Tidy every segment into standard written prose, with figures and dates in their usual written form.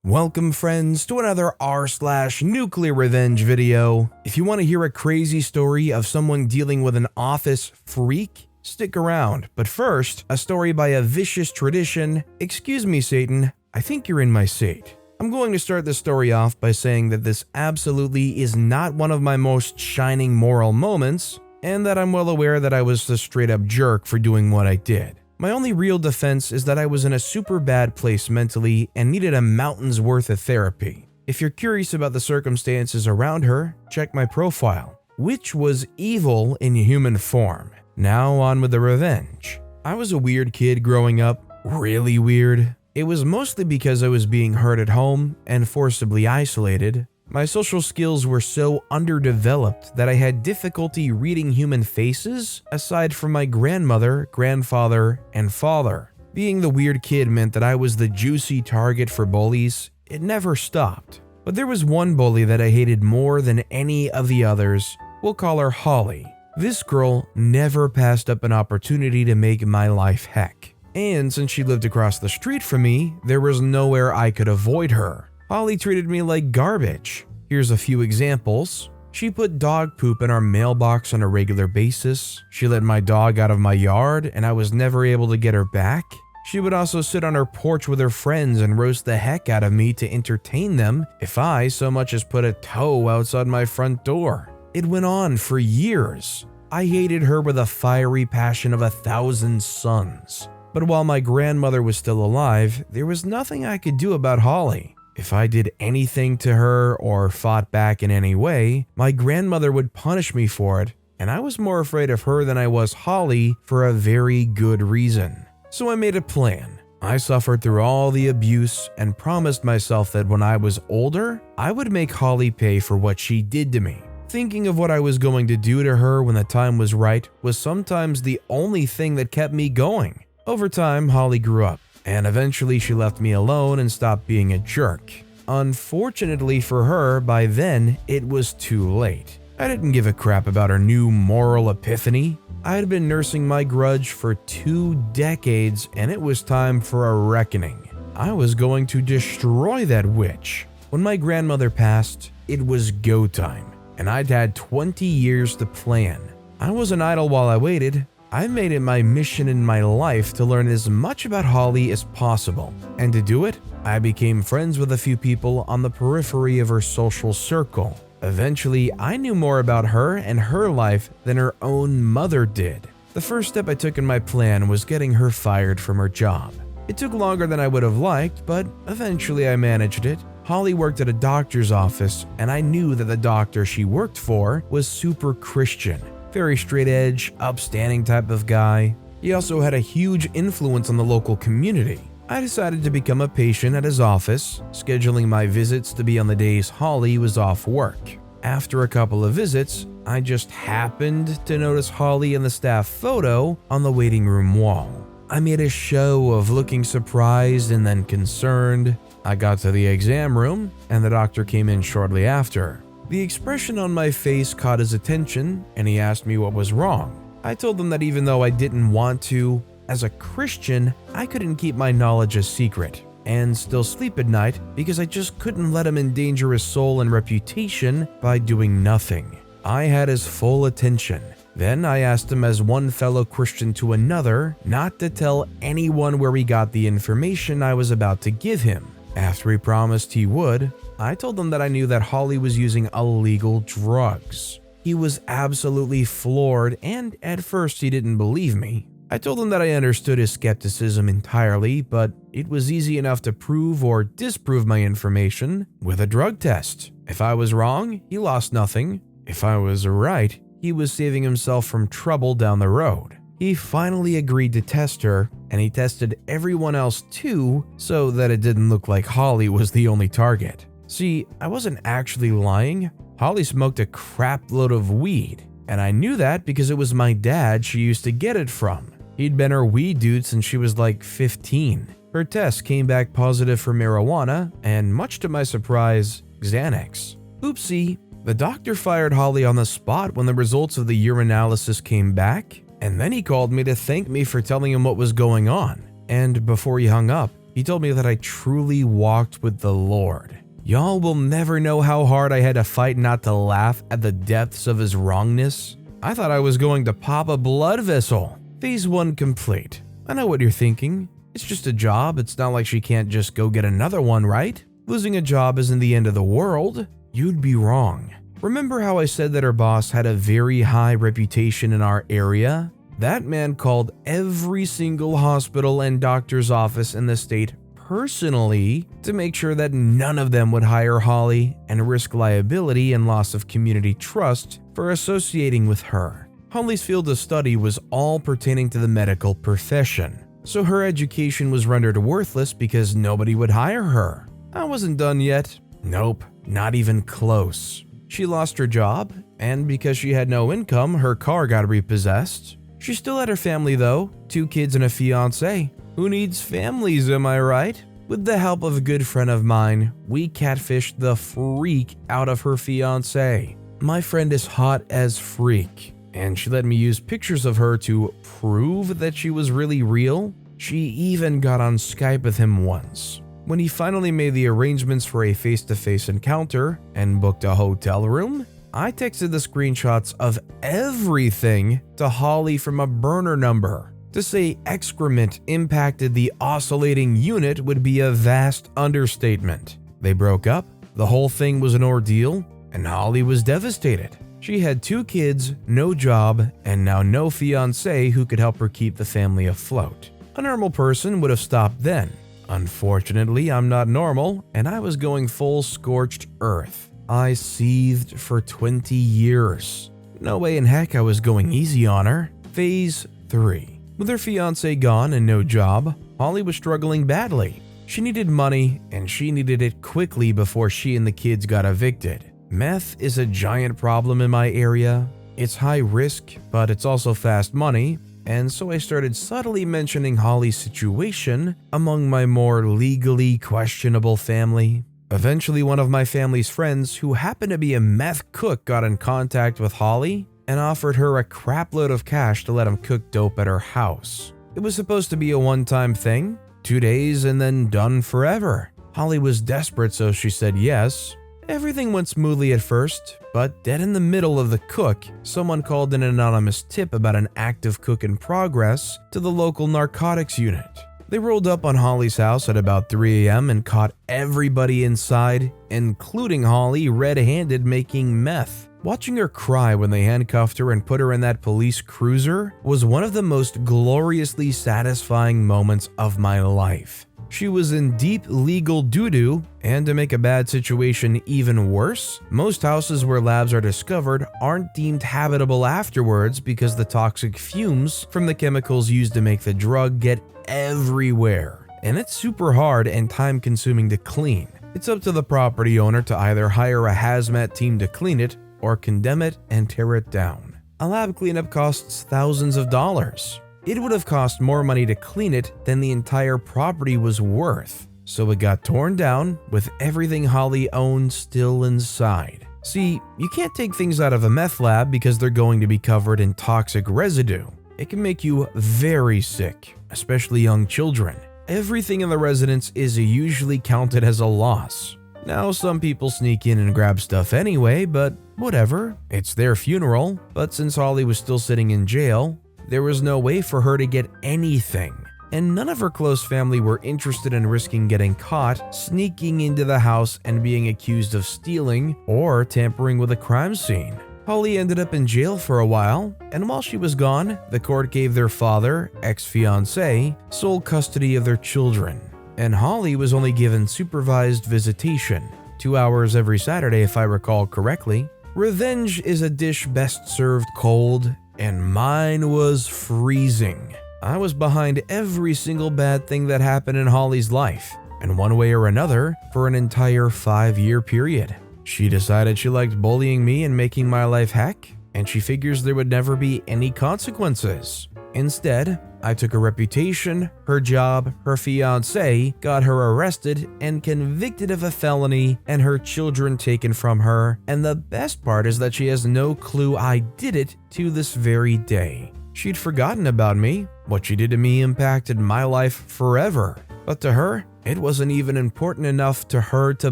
Welcome friends to another r/NuclearRevenge video. If you want to hear a crazy story of someone dealing with an office freak, stick around. But first, a story by a vicious tradition. Excuse me, Satan, I think you're in my seat. I'm going to start this story off by saying that this absolutely is not one of my most shining moral moments, and that I'm well aware that I was the straight up jerk for doing what I did. My only real defense is that I was in a super bad place mentally and needed a mountain's worth of therapy. If you're curious about the circumstances around her, check my profile, which was evil in human form. Now on with the revenge. I was a weird kid growing up, really weird. It was mostly because I was being hurt at home and forcibly isolated. My social skills were so underdeveloped that I had difficulty reading human faces aside from my grandmother, grandfather, and father. Being the weird kid meant that I was the juicy target for bullies. It never stopped. But there was one bully that I hated more than any of the others. We'll call her Holly. This girl never passed up an opportunity to make my life heck. And since she lived across the street from me, there was nowhere I could avoid her. Holly treated me like garbage. Here's a few examples. She put dog poop in our mailbox on a regular basis. She let my dog out of my yard and I was never able to get her back. She would also sit on her porch with her friends and roast the heck out of me to entertain them if I so much as put a toe outside my front door. It went on for years. I hated her with a fiery passion of 1,000 suns. But while my grandmother was still alive, there was nothing I could do about Holly. If I did anything to her or fought back in any way, my grandmother would punish me for it, and I was more afraid of her than I was Holly for a very good reason. So I made a plan. I suffered through all the abuse and promised myself that when I was older, I would make Holly pay for what she did to me. Thinking of what I was going to do to her when the time was right was sometimes the only thing that kept me going. Over time, Holly grew up. And eventually she left me alone and stopped being a jerk. Unfortunately for her, by then, it was too late. I didn't give a crap about her new moral epiphany. I had been nursing my grudge for 2 decades and it was time for a reckoning. I was going to destroy that witch. When my grandmother passed, it was go time, and I'd had 20 years to plan. I wasn't idle while I waited. I made it my mission in my life to learn as much about Holly as possible, and to do it, I became friends with a few people on the periphery of her social circle. Eventually, I knew more about her and her life than her own mother did. The first step I took in my plan was getting her fired from her job. It took longer than I would have liked, but eventually I managed it. Holly worked at a doctor's office, and I knew that the doctor she worked for was super Christian. Very straight edge, upstanding type of guy. He also had a huge influence on the local community. I decided to become a patient at his office, scheduling my visits to be on the days Holly was off work. After a couple of visits, I just happened to notice Holly in the staff photo on the waiting room wall. I made a show of looking surprised and then concerned. I got to the exam room, and the doctor came in shortly after. The expression on my face caught his attention, and he asked me what was wrong. I told him that even though I didn't want to, as a Christian, I couldn't keep my knowledge a secret and still sleep at night because I just couldn't let him endanger his soul and reputation by doing nothing. I had his full attention. Then I asked him as one fellow Christian to another not to tell anyone where he got the information I was about to give him. After he promised he would, I told him that I knew that Holly was using illegal drugs. He was absolutely floored, and at first he didn't believe me. I told him that I understood his skepticism entirely, but it was easy enough to prove or disprove my information with a drug test. If I was wrong, he lost nothing. If I was right, he was saving himself from trouble down the road. He finally agreed to test her, and he tested everyone else too, so that it didn't look like Holly was the only target. See, I wasn't actually lying. Holly smoked a crap load of weed, and I knew that because it was my dad she used to get it from. He'd been her weed dude since she was like 15. Her test came back positive for marijuana, and much to my surprise, Xanax. Oopsie, the doctor fired Holly on the spot when the results of the urinalysis came back. And then he called me to thank me for telling him what was going on. And before he hung up, He told me that I truly walked with the Lord. Y'all will never know how hard I had to fight not to laugh at the depths of his wrongness. I thought I was going to pop a blood vessel. Phase 1 complete. I know what you're thinking. It's just a job. It's not like she can't just go get another one, right? Losing a job isn't the end of the world. You'd be wrong. Remember how I said that her boss had a very high reputation in our area? That man called every single hospital and doctor's office in the state personally to make sure that none of them would hire Holly and risk liability and loss of community trust for associating with her. Holly's field of study was all pertaining to the medical profession, so her education was rendered worthless because nobody would hire her. I wasn't done yet. Nope, not even close. She lost her job, and because she had no income, her car got repossessed. She still had her family though, 2 kids and a fiancé. Who needs families, am I right? With the help of a good friend of mine, we catfished the freak out of her fiancé. My friend is hot as freak, and she let me use pictures of her to prove that she was really real. She even got on Skype with him once. When he finally made the arrangements for a face-to-face encounter and booked a hotel room, I texted the screenshots of everything to Holly from a burner number. To say excrement impacted the oscillating unit would be a vast understatement. They broke up, the whole thing was an ordeal, and Holly was devastated. She had 2 kids, no job, and now no fiancé who could help her keep the family afloat. A normal person would have stopped then. Unfortunately, I'm not normal, and I was going full scorched earth. I seethed for 20 years. No way in heck I was going easy on her. Phase 3. With her fiancé gone and no job, Holly was struggling badly. She needed money, and she needed it quickly before she and the kids got evicted. Meth is a giant problem in my area. It's high risk, but it's also fast money, and so I started subtly mentioning Holly's situation among my more legally questionable family. Eventually, one of my family's friends, who happened to be a meth cook, got in contact with Holly and offered her a crapload of cash to let him cook dope at her house. It was supposed to be a one-time thing, 2 days and then done forever. Holly was desperate, so she said yes. Everything went smoothly at first, but dead in the middle of the cook, someone called an anonymous tip about an active cook in progress to the local narcotics unit. They rolled up on Holly's house at about 3 a.m. and caught everybody inside, including Holly red-handed making meth. Watching her cry when they handcuffed her and put her in that police cruiser was one of the most gloriously satisfying moments of my life. She was in deep legal doo-doo, and to make a bad situation even worse, most houses where labs are discovered aren't deemed habitable afterwards because the toxic fumes from the chemicals used to make the drug get everywhere. And it's super hard and time-consuming to clean. It's up to the property owner to either hire a hazmat team to clean it or condemn it and tear it down. A lab cleanup costs thousands of dollars. It would have cost more money to clean it than the entire property was worth, so it got torn down with everything Holly owned still inside. See, you can't take things out of a meth lab because they're going to be covered in toxic residue. It can make you very sick, especially young children. Everything in the residence is usually counted as a loss. Now, some people sneak in and grab stuff anyway, but whatever, it's their funeral. But since Holly was still sitting in jail, there was no way for her to get anything, and none of her close family were interested in risking getting caught sneaking into the house and being accused of stealing or tampering with a crime scene. Holly ended up in jail for a while, and while she was gone, the court gave their father, ex-fiancé, sole custody of their children, and Holly was only given supervised visitation, 2 hours every Saturday if I recall correctly. Revenge is a dish best served cold, and mine was freezing. I was behind every single bad thing that happened in Holly's life, in one way or another, for an entire 5-year period. She decided she liked bullying me and making my life heck, and she figures there would never be any consequences. Instead, I took her reputation, her job, her fiancé, got her arrested and convicted of a felony, and her children taken from her, and the best part is that she has no clue I did it to this very day. She'd forgotten about me. What she did to me impacted my life forever. But to her, it wasn't even important enough to her to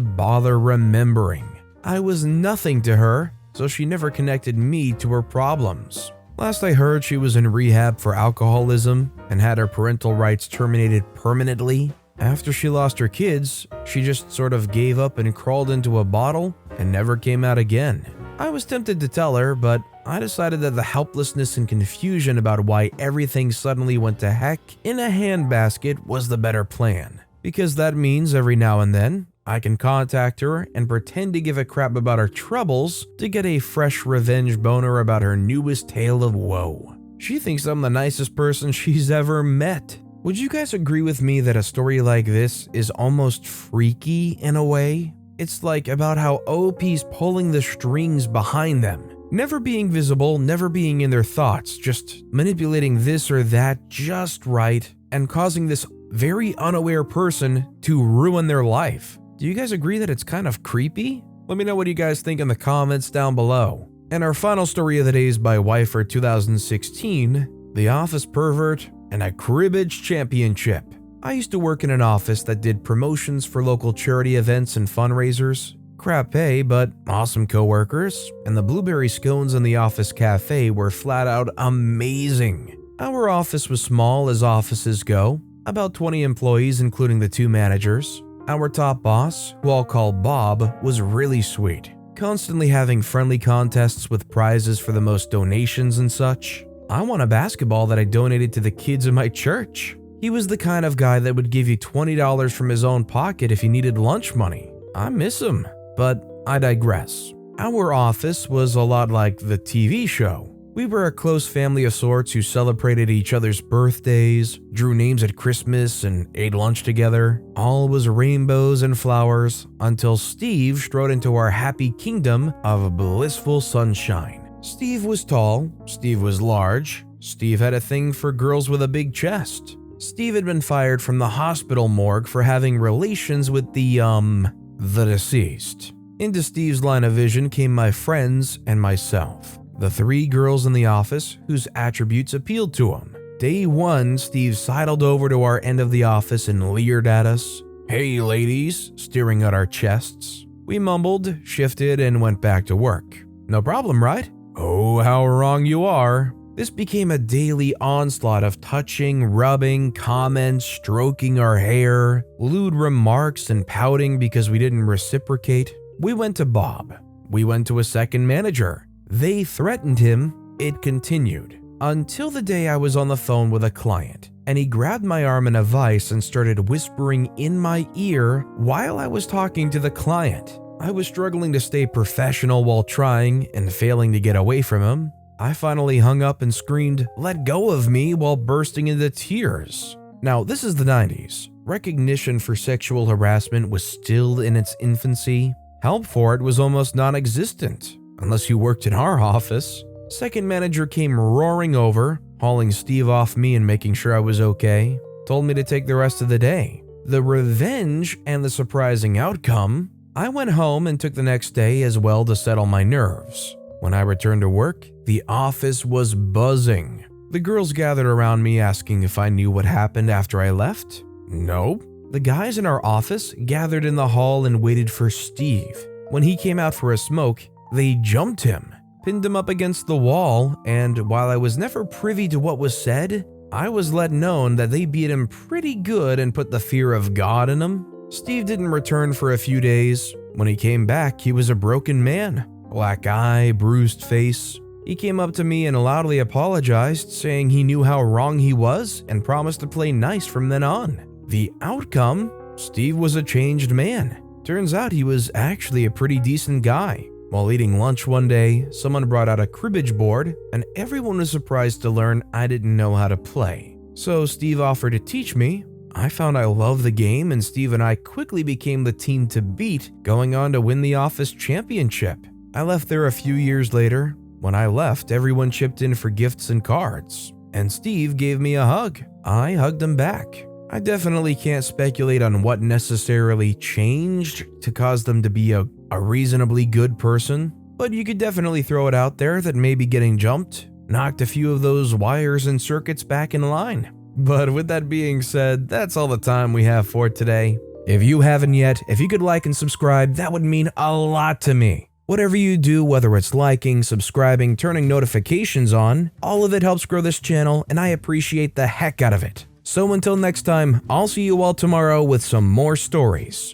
bother remembering. I was nothing to her, so she never connected me to her problems. Last I heard, she was in rehab for alcoholism and had her parental rights terminated permanently. After she lost her kids, she just sort of gave up and crawled into a bottle and never came out again. I was tempted to tell her, but I decided that the helplessness and confusion about why everything suddenly went to heck in a handbasket was the better plan. Because that means every now and then, I can contact her and pretend to give a crap about her troubles to get a fresh revenge boner about her newest tale of woe. She thinks I'm the nicest person she's ever met. Would you guys agree with me that a story like this is almost freaky in a way? It's like about how OP's pulling the strings behind them. Never being visible, never being in their thoughts, just manipulating this or that just right and causing this very unaware person to ruin their life. Do you guys agree that it's kind of creepy? Let me know what you guys think in the comments down below. And our final story of the day is by Wifer 2016, The Office Pervert and a Cribbage Championship. I used to work in an office that did promotions for local charity events and fundraisers. Crap pay, but awesome coworkers, and the blueberry scones in the office cafe were flat out amazing. Our office was small as offices go, about 20 employees including the 2 managers. Our top boss, who I'll call Bob, was really sweet, constantly having friendly contests with prizes for the most donations and such. I won a basketball that I donated to the kids in my church. He was the kind of guy that would give you $20 from his own pocket if you needed lunch money. I miss him, but I digress. Our office was a lot like the TV show. We were a close family of sorts who celebrated each other's birthdays, drew names at Christmas, and ate lunch together. All was rainbows and flowers until Steve strode into our happy kingdom of blissful sunshine. Steve was tall, Steve was large, Steve had a thing for girls with a big chest. Steve had been fired from the hospital morgue for having relations with the deceased. Into Steve's line of vision came my friends and myself. The 3 girls in the office whose attributes appealed to him. Day 1, Steve sidled over to our end of the office and leered at us. "Hey ladies," staring at our chests. We mumbled, shifted, and went back to work. No problem, right? Oh, how wrong you are. This became a daily onslaught of touching, rubbing, comments, stroking our hair, lewd remarks, and pouting because we didn't reciprocate. We went to Bob. We went to a second manager. They threatened him. It continued. Until the day I was on the phone with a client, and he grabbed my arm in a vice and started whispering in my ear while I was talking to the client. I was struggling to stay professional while trying and failing to get away from him. I finally hung up and screamed, "Let go of me," while bursting into tears. Now, this is the 90s. Recognition for sexual harassment was still in its infancy. Help for it was almost non-existent, unless you worked in our office. Second manager came roaring over, hauling Steve off me and making sure I was okay. Told me to take the rest of the day. The revenge and the surprising outcome, I went home and took the next day as well to settle my nerves. When I returned to work, the office was buzzing. The girls gathered around me asking if I knew what happened after I left. Nope. The guys in our office gathered in the hall and waited for Steve. When he came out for a smoke, they jumped him, pinned him up against the wall, and while I was never privy to what was said, I was let known that they beat him pretty good and put the fear of God in him. Steve didn't return for a few days. When he came back, he was a broken man. Black eye, bruised face. He came up to me and loudly apologized, saying he knew how wrong he was and promised to play nice from then on. The outcome? Steve was a changed man. Turns out he was actually a pretty decent guy. While eating lunch one day, someone brought out a cribbage board, and everyone was surprised to learn I didn't know how to play. So Steve offered to teach me. I found I loved the game, and Steve and I quickly became the team to beat, going on to win the office championship. I left there a few years later. When I left, everyone chipped in for gifts and cards, and Steve gave me a hug. I hugged him back. I definitely can't speculate on what necessarily changed to cause them to be a reasonably good person, but you could definitely throw it out there that maybe getting jumped knocked a few of those wires and circuits back in line. But with that being said, that's all the time we have for today. If you haven't yet, if you could like and subscribe, that would mean a lot to me. Whatever you do, whether it's liking, subscribing, turning notifications on, all of it helps grow this channel, and I appreciate the heck out of it. So until next time, I'll see you all tomorrow with some more stories.